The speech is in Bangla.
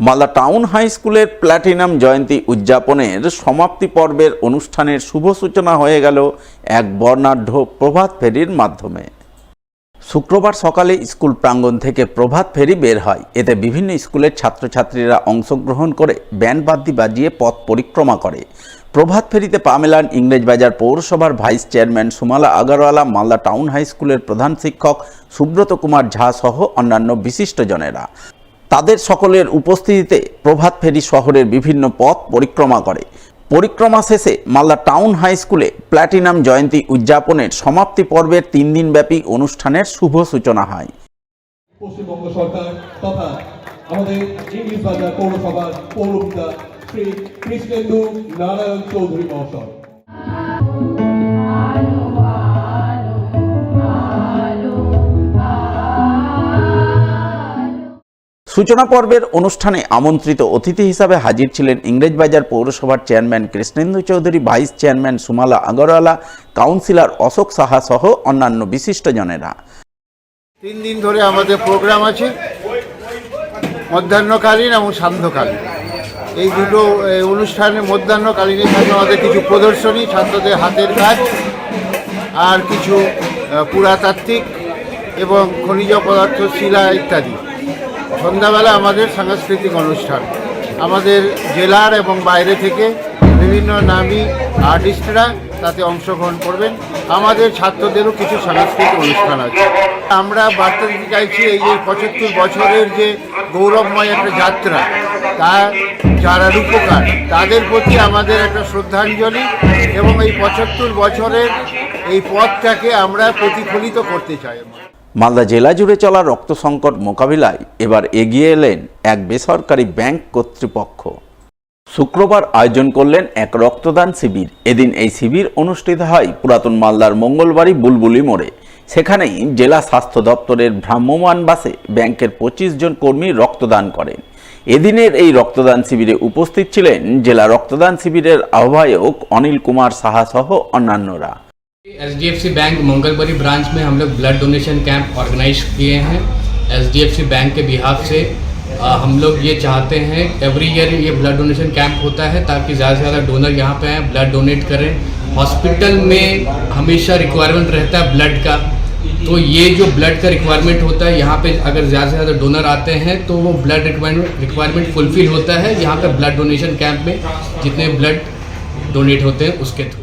মালদা টাউন হাই স্কুলের প্ল্যাটিনাম জয়ন্তী উদযাপনের সমাপ্তি পর্বের অনুষ্ঠানের শুভ সূচনা হয়ে গেল এক বর্ণাঢ্য প্রভাত ফেরির মাধ্যমে। শুক্রবার সকালে স্কুল প্রাঙ্গণ থেকে প্রভাত ফেরি বের হয়। এতে বিভিন্ন স্কুলের ছাত্রছাত্রীরা অংশগ্রহণ করে ব্যান্ডবাদ্যি বাজিয়ে পথ পরিক্রমা করে। প্রভাত ফেরিতে পা মেলান ইংরেজবাজার পৌরসভার vice chairman Sumala Agarwala, Malda town high স্কুলের প্রধান শিক্ষক সুব্রত কুমার ঝা সহ অন্যান্য বিশিষ্টজনেরা। তাদের সকলের উপস্থিতিতে প্রভাত ফেরি শহরের বিভিন্ন পথ পরিক্রমা করে। পরিক্রমা শেষে মালদা টাউন হাই স্কুলে প্ল্যাটিনাম জয়ন্তী উদযাপনের সমাপ্তি পর্বের 3 দিনব্যাপী অনুষ্ঠানের শুভ সূচনা হয়। পশ্চিমবঙ্গ সরকার তথা আমাদের ইংরেজবাজার পৌরসভার পৌরপিতা শ্রী কৃষ্ণেন্দু নারায়ণ চৌধুরী মহাশয়। সূচনা পর্বের অনুষ্ঠানে আমন্ত্রিত অতিথি হিসাবে হাজির ছিলেন ইংরেজবাজার পৌরসভার chairman Krishnendu Chowdhury, vice chairman Sumala Agarwala, councillor Ashok Saha সহ অন্যান্য বিশিষ্টজনেরা। 3 দিন ধরে আমাদের প্রোগ্রাম আছে, মধ্যাহ্নকালীন এবং সান্ধ্যকালীন। এই দুটো অনুষ্ঠানের মধ্যাহ্নকালীনের সাথে আমাদের কিছু প্রদর্শনী, ছাত্রদের হাতের কাজ আর কিছু পুরাতাত্ত্বিক এবং খনিজ পদার্থ, শিলা ইত্যাদি। সন্ধ্যাবেলা আমাদের সাংস্কৃতিক অনুষ্ঠান। আমাদের জেলার এবং বাইরে থেকে বিভিন্ন নামী আর্টিস্টরা তাতে অংশগ্রহণ করবেন। আমাদের ছাত্রদেরও কিছু সাংস্কৃতিক অনুষ্ঠান আছে। আমরা বার্তা দিতে চাইছি এই যে 75 বছরের যে গৌরবময় একটা যাত্রা, তা যারা রূপকার তাদের প্রতি আমাদের একটা শ্রদ্ধাঞ্জলি এবং এই 75 বছরের এই পথটাকে আমরা প্রতিফলিত করতে চাই। মালদা জেলা জুড়ে চলা রক্ত সংকট মোকাবিলায় এবার এগিয়ে এলেন এক বেসরকারি ব্যাংক কর্তৃপক্ষ। শুক্রবার আয়োজন করলেন এক রক্তদান শিবির। এদিন এই শিবির অনুষ্ঠিত হয় পুরাতন মালদার মঙ্গলবাড়ি বুলবুলি মোড়ে। সেখানেই জেলা স্বাস্থ্য দপ্তরের ভ্রাম্যমাণ বাসে ব্যাংকের 25 জন কর্মী রক্তদান করেন। এদিনের এই রক্তদান শিবিরে উপস্থিত ছিলেন জেলা রক্তদান শিবিরের আহ্বায়ক অনিল কুমার সাহা সহ অন্যান্যরা। एचडीएफसी बैंक मंगलबरी ब्रांच में हम लोग ब्लड डोनेशन कैंप ऑर्गेनाइज किए हैं। एचडीएफसी बैंक के बिहाफ से हम लोग ये चाहते हैं एवरी ईयर ये ब्लड डोनेशन कैंप होता है ताकि ज़्यादा से ज़्यादा डोनर यहाँ पे आएँ, ब्लड डोनेट करें। हॉस्पिटल में हमेशा रिक्वायरमेंट रहता है ब्लड का, तो ये जो ब्लड का रिक्वायरमेंट होता है यहाँ पे अगर ज़्यादा से ज़्यादा डोनर आते हैं तो वो ब्लड रिक्वायरमेंट फुलफिल होता है यहाँ पे ब्लड डोनेशन कैंप में जितने ब्लड डोनेट होते हैं उसके थ्रू।